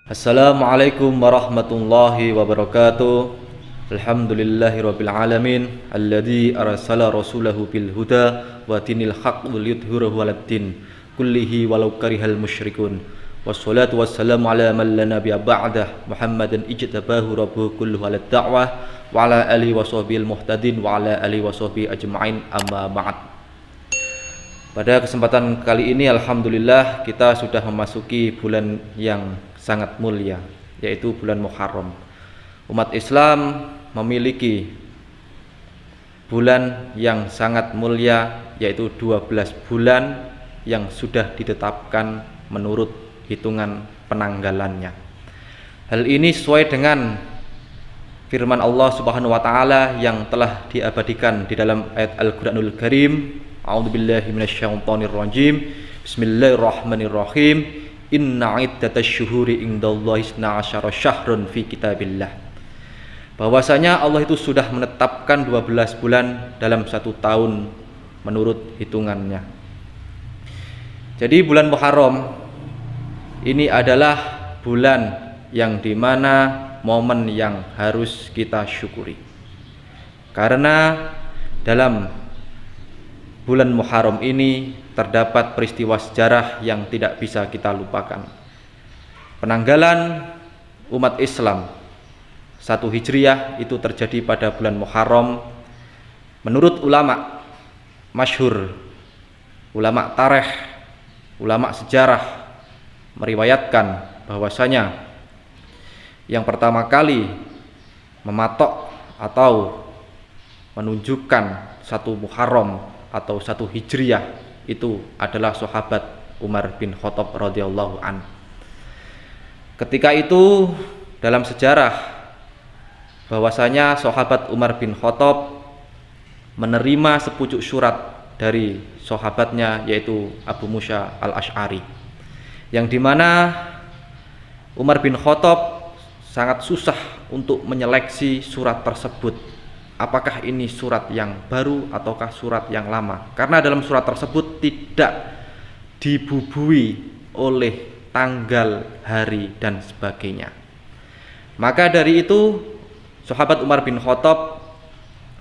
Assalamualaikum warahmatullahi wabarakatuh. Alhamdulillahirabbil alamin alladzi arsala rasulahu bil huda wa dinil haqq liyudhhirahu 'alad din kullihi walau karihal musyrikun. Wassalatu wassalamu ala man la nabiyya ba'dah Muhammadan ijtabahu rabbuhu kulluhu 'alad da'wah wa ala alihi washabbil muhtadin wa ala alihi washabihi ajma'in amma ba'd. Pada kesempatan kali ini alhamdulillah kita sudah memasuki bulan yang sangat mulia, yaitu bulan Muharram. Umat Islam memiliki bulan yang sangat mulia, yaitu 12 bulan yang sudah ditetapkan menurut hitungan penanggalannya. Hal ini sesuai dengan firman Allah Subhanahu wa taala yang telah diabadikan di dalam ayat Al-Qur'anul Karim. A'udzubillahi minasyaitonir rajim. Bismillahirrahmanirrahim. Inna iddatash syuhuri indallahi 12 syahrun fi kitabillah. Bahwasanya Allah itu sudah menetapkan 12 bulan dalam satu tahun menurut hitungannya. Jadi bulan Muharram ini adalah bulan yang dimana momen yang harus kita syukuri. Karena dalam bulan Muharram ini terdapat peristiwa sejarah yang tidak bisa kita lupakan. Penanggalan umat Islam 1 Hijriah itu terjadi pada bulan Muharram. Menurut ulama masyhur, ulama tarikh, ulama sejarah meriwayatkan bahwasanya yang pertama kali mematok atau menunjukkan 1 Muharram atau 1 Hijriah itu adalah sahabat Umar bin Khattab radhiyallahu an. Ketika itu dalam sejarah bahwasanya sahabat Umar bin Khattab menerima sepucuk surat dari sahabatnya yaitu Abu Musa al-Asy'ari, yang dimana Umar bin Khattab sangat susah untuk menyeleksi surat tersebut. Apakah ini surat yang baru ataukah surat yang lama? Karena dalam surat tersebut tidak dibubui oleh tanggal, hari, dan sebagainya. Maka dari itu sahabat Umar bin Khattab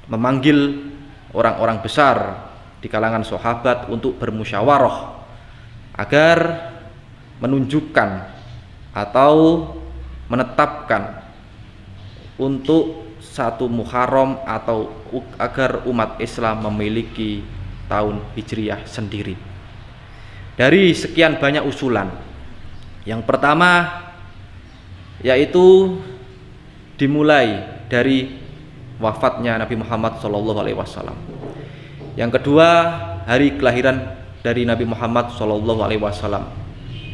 memanggil orang-orang besar di kalangan sahabat untuk bermusyawarah agar menunjukkan atau menetapkan untuk 1 Muharram atau agar umat Islam memiliki tahun Hijriah sendiri. Dari sekian banyak usulan, yang pertama yaitu dimulai dari wafatnya Nabi Muhammad SAW. Yang kedua, hari kelahiran dari Nabi Muhammad SAW.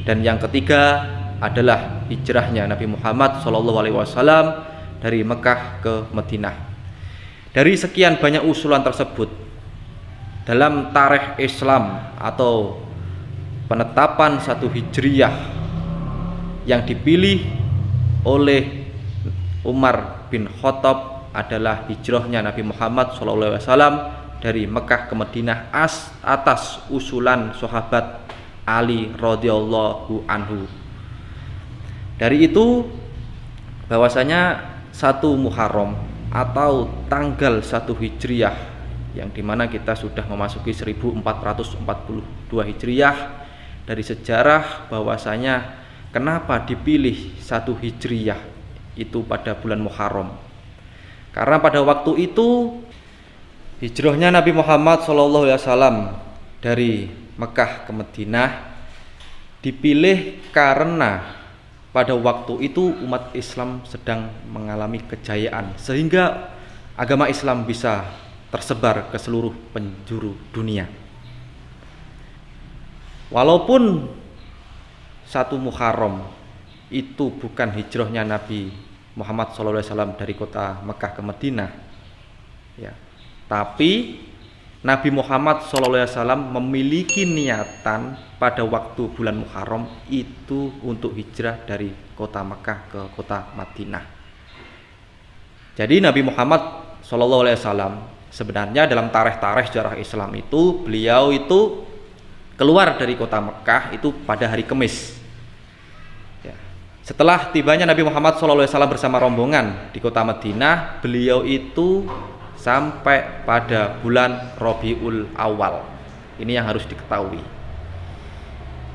Dan yang ketiga adalah hijrahnya Nabi Muhammad SAW dari Mekah ke Madinah. Dari sekian banyak usulan tersebut, dalam tarikh Islam atau penetapan 1 Hijriah yang dipilih oleh Umar bin Khattab adalah hijrahnya Nabi Muhammad SAW dari Mekah ke Madinah atas usulan sahabat Ali radhiyallahu anhu. Dari itu bahwasanya 1 Muharram atau tanggal 1 Hijriah yang dimana kita sudah memasuki 1442 Hijriah, dari sejarah bahwasanya kenapa dipilih 1 Hijriah itu pada bulan Muharram. Karena pada waktu itu hijrahnya Nabi Muhammad SAW dari Mekah ke Madinah dipilih karena pada waktu itu umat Islam sedang mengalami kejayaan sehingga agama Islam bisa tersebar ke seluruh penjuru dunia. Walaupun 1 Muharram itu bukan hijrahnya Nabi Muhammad SAW dari kota Mekah ke Madinah, ya, tapi Nabi Muhammad SAW memiliki niatan pada waktu bulan Muharram itu untuk hijrah dari kota Mekah ke kota Madinah. Jadi Nabi Muhammad SAW sebenarnya dalam tarikh-tarikh sejarah Islam itu beliau itu keluar dari kota Mekah itu pada hari Kamis. Ya, Setelah tibanya Nabi Muhammad SAW bersama rombongan di kota Madinah, beliau itu sampai pada bulan Rabiul Awal. Ini yang harus diketahui.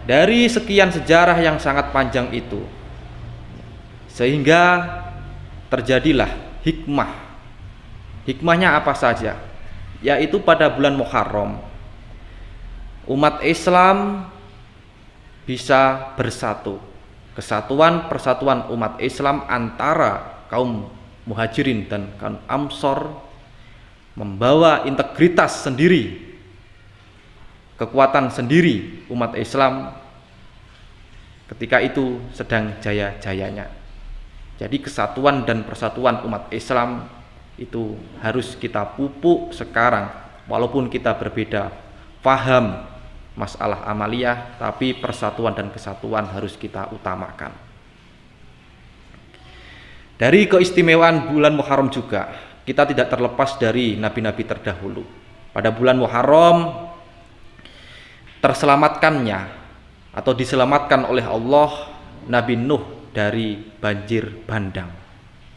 Dari sekian sejarah yang sangat panjang itu, sehingga terjadilah hikmah. Hikmahnya apa saja? Yaitu pada bulan Muharram, umat Islam bisa bersatu. Kesatuan persatuan umat Islam antara kaum Muhajirin dan kaum Ansor membawa integritas sendiri, kekuatan sendiri. Umat Islam ketika itu sedang jaya-jayanya. Jadi kesatuan dan persatuan umat Islam itu harus kita pupuk sekarang, walaupun kita berbeda paham masalah amaliyah, tapi persatuan dan kesatuan harus kita utamakan. Dari keistimewaan bulan Muharram juga, kita tidak terlepas dari nabi-nabi terdahulu. Pada bulan Muharram terselamatkannya atau diselamatkan oleh Allah Nabi Nuh dari banjir bandang.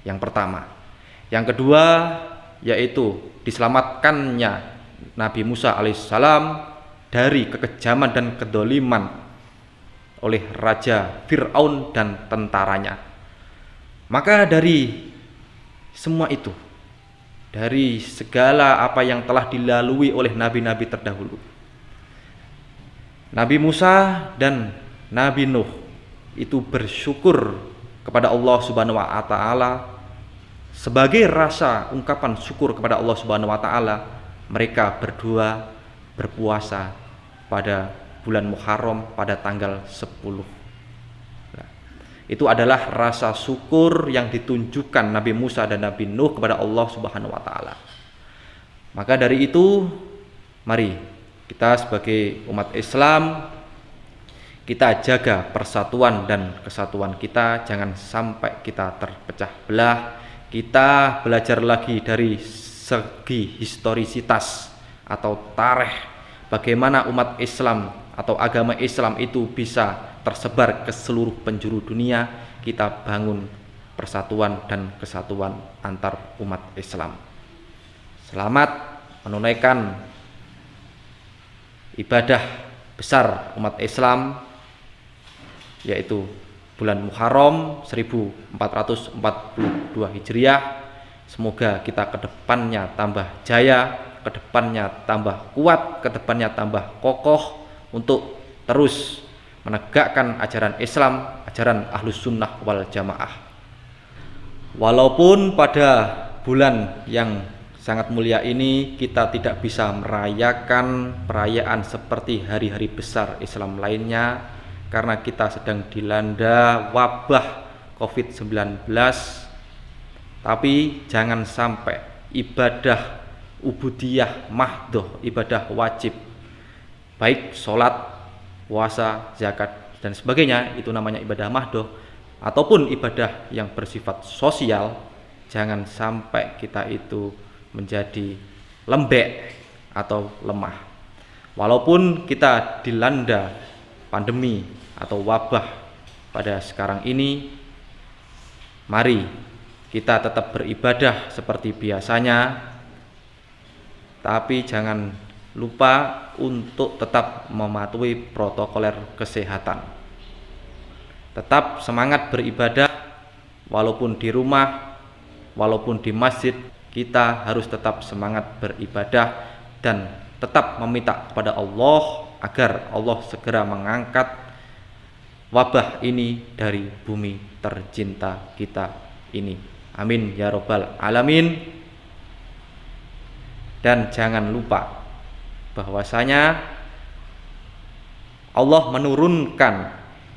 Yang pertama. Yang kedua yaitu diselamatkannya Nabi Musa alaihissalam dari kekejaman dan kedoliman oleh Raja Fir'aun dan tentaranya. Maka dari semua itu, dari segala apa yang telah dilalui oleh nabi-nabi terdahulu, Nabi Musa dan Nabi Nuh itu bersyukur kepada Allah Subhanahu wa taala. Sebagai rasa ungkapan syukur kepada Allah Subhanahu wa taala, mereka berdua berpuasa pada bulan Muharram pada tanggal 10. Nah, itu adalah rasa syukur yang ditunjukkan Nabi Musa dan Nabi Nuh kepada Allah Subhanahu wa taala. Maka dari itu, mari kita sebagai umat Islam kita jaga persatuan dan kesatuan kita, jangan sampai kita terpecah belah. Kita belajar lagi dari segi historisitas atau tarikh, bagaimana umat Islam atau agama Islam itu bisa tersebar ke seluruh penjuru dunia. Kita bangun persatuan dan kesatuan antar umat Islam. Selamat menunaikan ibadah besar umat Islam, yaitu bulan Muharram 1442 Hijriah. Semoga kita kedepannya tambah jaya, kedepannya tambah kuat, kedepannya tambah kokoh untuk terus menegakkan ajaran Islam, ajaran Ahlus Sunnah wal Jamaah. Walaupun pada bulan yang sangat mulia ini kita tidak bisa merayakan perayaan seperti hari-hari besar Islam lainnya, karena kita sedang dilanda wabah COVID-19, tapi jangan sampai ibadah ubudiyah mahdoh, ibadah wajib, baik sholat, puasa, zakat, dan sebagainya, itu namanya ibadah mahdoh, ataupun ibadah yang bersifat sosial, jangan sampai kita itu menjadi lembek atau lemah. Walaupun kita dilanda pandemi atau wabah pada sekarang ini, mari kita tetap beribadah seperti biasanya, tapi jangan lupa untuk tetap mematuhi protokoler kesehatan. Tetap semangat beribadah, walaupun di rumah, walaupun di masjid, kita harus tetap semangat beribadah dan tetap meminta kepada Allah agar Allah segera mengangkat wabah ini dari bumi tercinta kita ini. Amin ya robbal alamin. Dan jangan lupa bahwasanya Allah menurunkan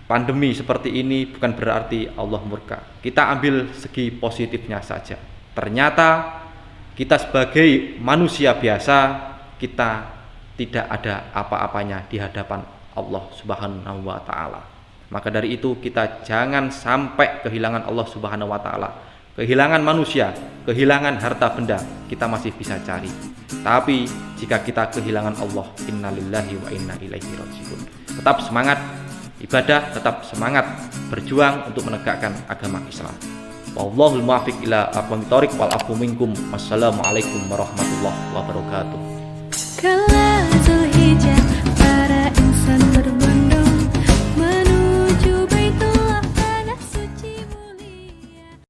pandemi seperti ini bukan berarti Allah murka. Kita ambil segi positifnya saja. Ternyata kita sebagai manusia biasa, kita tidak ada apa-apanya di hadapan Allah Subhanahu wa taala. Maka dari itu kita jangan sampai kehilangan Allah Subhanahu wa taala. Kehilangan manusia, kehilangan harta benda kita masih bisa cari. Tapi jika kita kehilangan Allah, innalillahi wa inna ilaihi rajiun. Tetap semangat, ibadah, tetap semangat berjuang untuk menegakkan agama Islam. Wallahul muwaffiq ila aqwamit thoriq wal afu minkum. Wassalamualaikum warahmatullahi wabarakatuh.